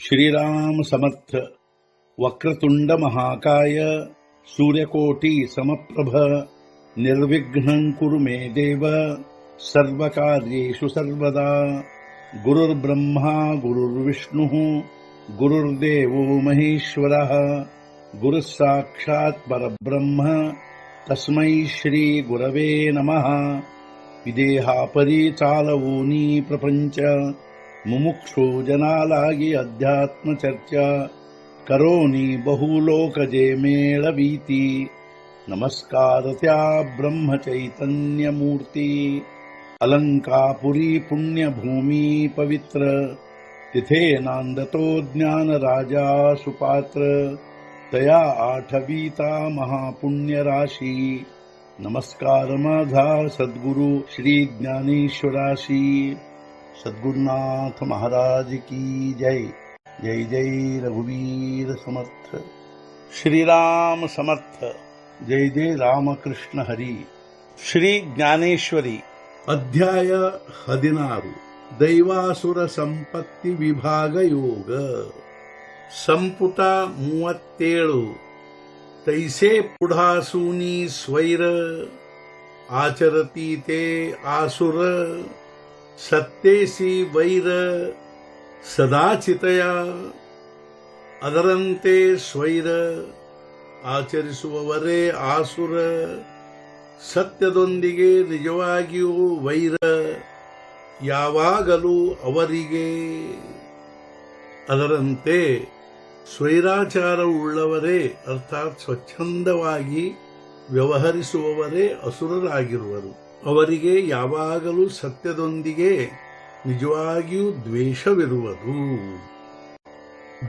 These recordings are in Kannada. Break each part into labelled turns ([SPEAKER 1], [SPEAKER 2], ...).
[SPEAKER 1] श्रीराम समर्थ. वक्रतुंड महाकाय सूर्यकोटि समप्रभ निर्विघ्नं कुरु मे देव सर्वकार्येषु सर्वदा. गुरुर्ब्रह्मा गुरुर्विष्णुः गुरुर्देवो महेश्वरः गुरुः साक्षात् परब्रह्म तस्मै श्री गुरवे नमः. विदेहापरि चालवूनी प्रपंच मुमुक्षु जनालागी अध्यात्म चर्चा करोनी बहुलोकजे मेळवीती. नमस्कार त्या ब्रह्म चैतन्य मूर्ती. अलंकापुरी पुण्यभूमी पवित्र तिथे नांदतो ज्ञान राजा सुपात्र. तया आठवीता महापुण्य राशी. नमस्कार माझा सद्गुरु श्री ज्ञानेश्वराशी. सद्गुरुनाथ महाराज की जय. जय जय रघुवीर समर्थ. श्रीराम समर्थ. जय जय रामकृष्ण हरी. ಶ್ರೀ ಜ್ಞಾನೇಶ್ವರಿ. ಅಧ್ಯಾಯ 16. ದೈವಾಸುರ ಸಂಪತ್ತಿ ವಿಭಾಗ ಯೋಗ. ಸಂಪುಟ 37. ತೈಸೆ ಪುಢಾಸೂನಿ ಸ್ವೈರ ಆಚರತಿ ತೇ ಆಸುರ. ಸತ್ಯೇಸಿ ವೈರ ಸದಾಚಿತಯ. ಅದರಂತೆ ಸ್ವೈರ ಆಚರಿಸುವವರೇ ಆಸುರ. ಸತ್ಯದೊಂದಿಗೆ ನಿಜವಾಗಿಯೂ ವೈರ ಯಾವಾಗಲೂ ಅವರಿಗೆ. ಅದರಂತೆ ಸ್ವೈರಾಚಾರವುಳ್ಳವರೇ ಅರ್ಥಾತ್ ಸ್ವಚ್ಛಂದವಾಗಿ ವ್ಯವಹರಿಸುವವರೇ ಅಸುರರಾಗಿರುವರು. ಅವರಿಗೆ ಯಾವಾಗಲೂ ಸತ್ಯದೊಂದಿಗೆ ನಿಜವಾಗಿಯೂ ದ್ವೇಷವಿರುವುದು.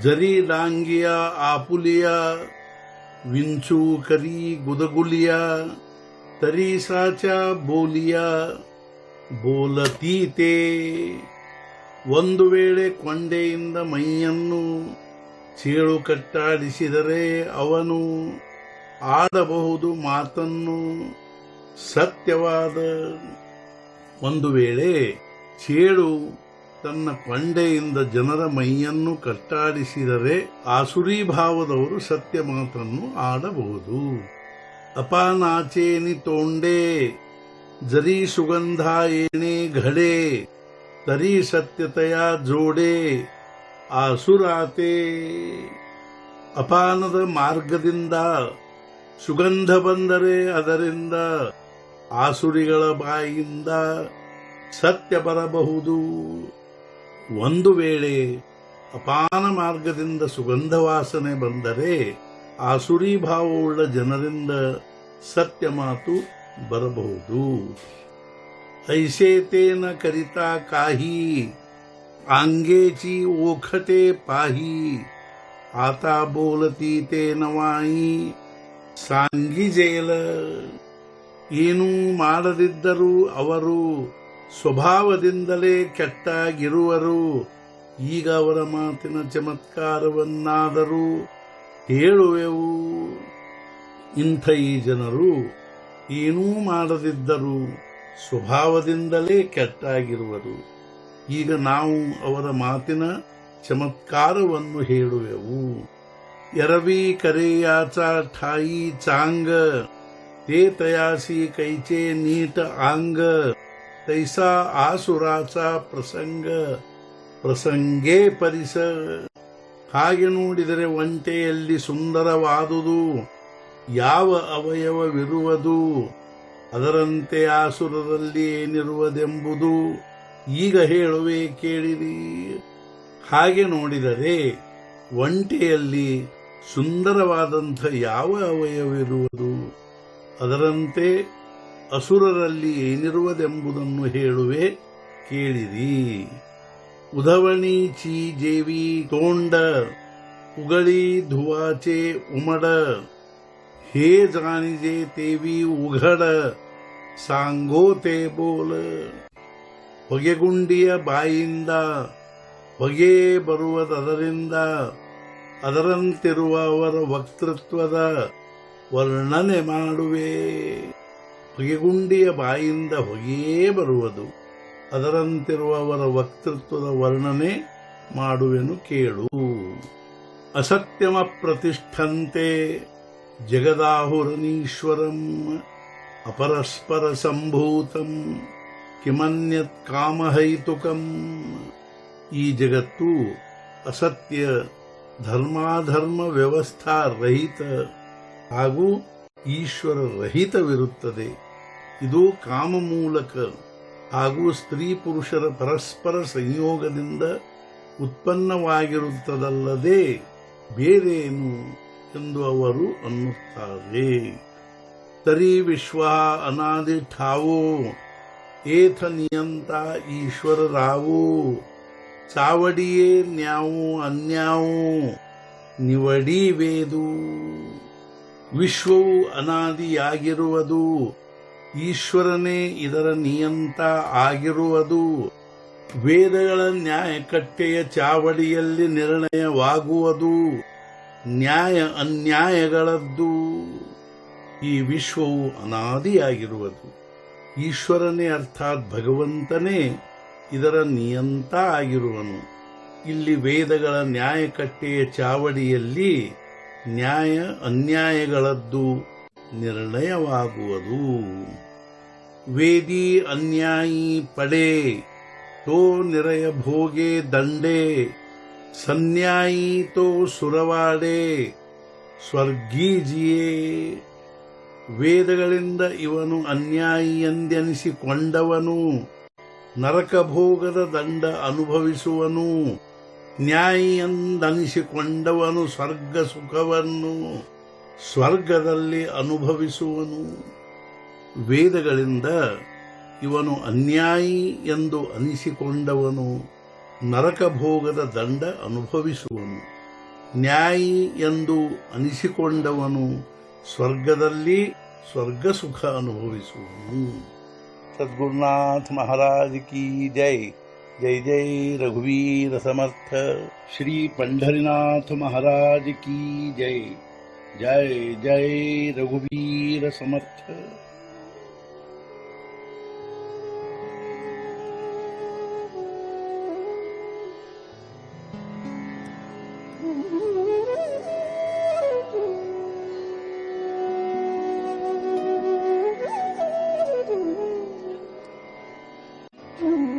[SPEAKER 1] ಜರಿ ಲಾಂಗಿಯ ಆಪುಲಿಯ ವಿಂಚು ಕರಿ ಗುದಗುಲಿಯ ತರೀಸಾಚ ಬೋಲಿಯ ಬೋಲತೀತೆ. ಒಂದು ವೇಳೆ ಕೊಂಡೆಯಿಂದ ಮೈಯನ್ನು ಚೇಳು ಕಟ್ಟಾಡಿಸಿದರೆ ಅವನು ಆಡಬಹುದು ಮಾತನ್ನು ಸತ್ಯವಾದ. ಒಂದು ವೇಳೆ ಚೇಳು ತನ್ನ ಕೊಂಡೆಯಿಂದ ಜನರ ಮೈಯನ್ನು ಕಟ್ಟಾಡಿಸಿದರೆ ಆಸುರಿ ಭಾವದವರು ಸತ್ಯ ಮಾತನ್ನು ಆಡಬಹುದು. ಅಪಾನಾಚೇನಿ ತೋಂಡೆ ಜರಿ ಸುಗಂಧ ಏಣೆ ಘಡೆ ತರಿ ಸತ್ಯತೆಯ ಜೋಡೆ ಆಸುರಾತೆ. ಅಪಾನದ ಮಾರ್ಗದಿಂದ ಸುಗಂಧ ಬಂದರೆ ಅದರಿಂದ ಆಸುರಿಗಳ ಬಾಯಿಯಿಂದ ಸತ್ಯ ಬರಬಹುದು. ಒಂದು ವೇಳೆ ಅಪಾನ ಮಾರ್ಗದಿಂದ ಸುಗಂಧ ವಾಸನೆ ಬಂದರೆ ಆಸುರಿ ಭಾವವುಳ್ಳ ಜನರಿಂದ ಸತ್ಯ ಮಾತು ಬರಬಹುದು. ಐಸೇತೇನ ಕರಿತಾ ಕಾಹಿ ಆಂಗೇಚಿ ಓಖಟೆ ಪಾಹಿ. ಆತಾ ಬೋಲತಿ ತೇನ ವಾಯಿ ಸಾಂಗಿಜೇಲ. ಏನೂ ಮಾಡದಿದ್ದರೂ ಅವರು ಸ್ವಭಾವದಿಂದಲೇ ಕೆಟ್ಟಾಗಿರುವರು. ಈಗ ಅವರ ಮಾತಿನ ಚಮತ್ಕಾರವನ್ನಾದರೂ ಹೇಳುವೆವು. ಇಂಥ ಈ ಜನರು ಏನೂ ಮಾಡದಿದ್ದರೂ ಸ್ವಭಾವದಿಂದಲೇ ಕೆಟ್ಟಾಗಿರುವರು. ಈಗ ನಾವು ಅವರ ಮಾತಿನ ಚಮತ್ಕಾರವನ್ನು ಹೇಳುವೆವು. ಎರವಿ ಕರೆಯಾಚ ಠಾಯಿ ಚಾಂಗ ते तयासी कैचे नीट आंग. तैसा आसुराचा ಪ್ರಸಂಗ ಪ್ರಸಂಗೇ ಪರಿಸ. ಹಾಗೆ ನೋಡಿದರೆ ಒಂಟೆಯಲ್ಲಿ ಸುಂದರವಾದುದು ಯಾವ ಅವಯವವಿರುವುದು ಅದರಂತೆ ಆಸುರರಲ್ಲಿ ಏನಿರುವುದೆಂಬುದು ಈಗ ಹೇಳುವೆ ಕೇಳಿರಿ. ಹಾಗೆ ನೋಡಿದರೆ ಒಂಟೆಯಲ್ಲಿ ಸುಂದರವಾದಂಥ ಯಾವ ಅವಯವಿರುವುದು ಅದರಂತೆ ಅಸುರರಲ್ಲಿ ಏನಿರುವುದೆಂಬುದನ್ನು ಹೇಳುವೆ ಕೇಳಿರಿ. ಉಧವಣಿ ಚೀ ಜೇವಿ ತೋಂಡ ಉಗಳಿ ಧುವಾಚೆ ಉಮಡ. ಹೇ ಜಾಣಿಜೆ ತೇವಿ ಉಘಡ ಸಾಂಗೋತೆ ಬೋಲ. ಹೊಗೆಗುಂಡಿಯ ಬಾಯಿಂದ ಹೊಗೆ ಬರುವುದರಿಂದ ಅದರಂತಿರುವ ಅವರ ವಕ್ತೃತ್ವದ ವರ್ಣನೆ ಮಾಡುವೆ. ಹೊಗೆಗುಂಡಿಯ ಬಾಯಿಂದ ಹೊಗೆಯೇ ಬರುವುದು, ಅದರಂತಿರುವವರ ವಕ್ತೃತ್ವದ ವರ್ಣನೆ ಮಾಡುವೆನು ಕೇಳು. ಅಸತ್ಯಮ ಪ್ರತಿಷ್ಠಂತೆ ಜಗದಾಹುರನೀಶ್ವರಂ ಅಪರಸ್ಪರ ಸಂಭೂತಂ ಕಿಮನ್ಯತ್ ಕಾಮಹೈತುಕಂ. ಈ ಜಗತ್ತು ಅಸತ್ಯ, ಧರ್ಮಾಧರ್ಮ ವ್ಯವಸ್ಥಾ ರಹಿತ ಹಾಗೂ ಈಶ್ವರ ರಹಿತವಿರುತ್ತದೆ. ಇದು ಕಾಮಮೂಲಕ ಹಾಗೂ ಸ್ತ್ರೀ ಪುರುಷರ ಪರಸ್ಪರ ಸಂಯೋಗದಿಂದ ಉತ್ಪನ್ನವಾಗಿರುತ್ತದಲ್ಲದೆ ಬೇರೇನು ಎಂದು ಅವರು ಅನ್ನುತ್ತಾರೆ. ತರಿ ವಿಶ್ವ ಅನಾದಿ ಠಾವೋ ಏಥ ನಿಯಂತ ಈಶ್ವರ ರಾವೋ ಚಾವಡಿಯೇ ನ್ಯಾವು ಅನ್ಯಾವು ನಿವಡಿ ವೇದು. ವಿಶ್ವವು ಅನಾದಿಯಾಗಿರುವುದು, ಈಶ್ವರನೇ ಇದರ ನಿಯಂತ ಆಗಿರುವುದು. ವೇದಗಳ ನ್ಯಾಯಕಟ್ಟೆಯ ಚಾವಡಿಯಲ್ಲಿ ನಿರ್ಣಯವಾಗುವುದು ನ್ಯಾಯ ಅನ್ಯಾಯಗಳದ್ದು. ಈ ವಿಶ್ವವು ಅನಾದಿಯಾಗಿರುವುದು, ಈಶ್ವರನೇ ಅರ್ಥಾತ್ ಭಗವಂತನೇ ಇದರ ನಿಯಂತ ಆಗಿರುವನು. ಇಲ್ಲಿ ವೇದಗಳ ನ್ಯಾಯಕಟ್ಟೆಯ ಚಾವಡಿಯಲ್ಲಿ ನ್ಯಾಯ ಅನ್ಯಾಯಗಳದ್ದು ನಿರ್ಣಯವಾಗುವುದು. ವೇದಿ ಅನ್ಯಾಯಿ ಪಡೆ ತೋ ನಿರಯ ಭೋಗೆ ದಂಡೆ ಸನ್ಯಾಯಿ ತೋ ಸುರವಾಡೆ ಸ್ವರ್ಗೀಜಿಯೇ. ವೇದಗಳಿಂದ ಇವನು ಅನ್ಯಾಯಿ ಎಂದೆನಿಸಿಕೊಂಡವನು ನರಕ ಭೋಗದ ದಂಡ ಅನುಭವಿಸುವನು. ನ್ಯಾಯಿ ಎಂದನಿಸಿಕೊಂಡವನು ಸ್ವರ್ಗ ಸುಖವನ್ನು ಸ್ವರ್ಗದಲ್ಲಿ ಅನುಭವಿಸುವನು. ವೇದಗಳಿಂದ ಇವನು ಅನ್ಯಾಯಿ ಎಂದು ಅನಿಸಿಕೊಂಡವನು ನರಕ ಭೋಗದ ದಂಡ ಅನುಭವಿಸುವನು. ನ್ಯಾಯಿ ಎಂದು ಅನಿಸಿಕೊಂಡವನು ಸ್ವರ್ಗದಲ್ಲಿ ಸ್ವರ್ಗ ಸುಖ ಅನುಭವಿಸುವನು. सद्गुरुनाथ महाराज की जय. जय जय रघुवीर समर्थ. श्री पंढरीनाथ महाराज की जय. जय जय रघुवीर समर्थ.
[SPEAKER 2] Mm-hmm.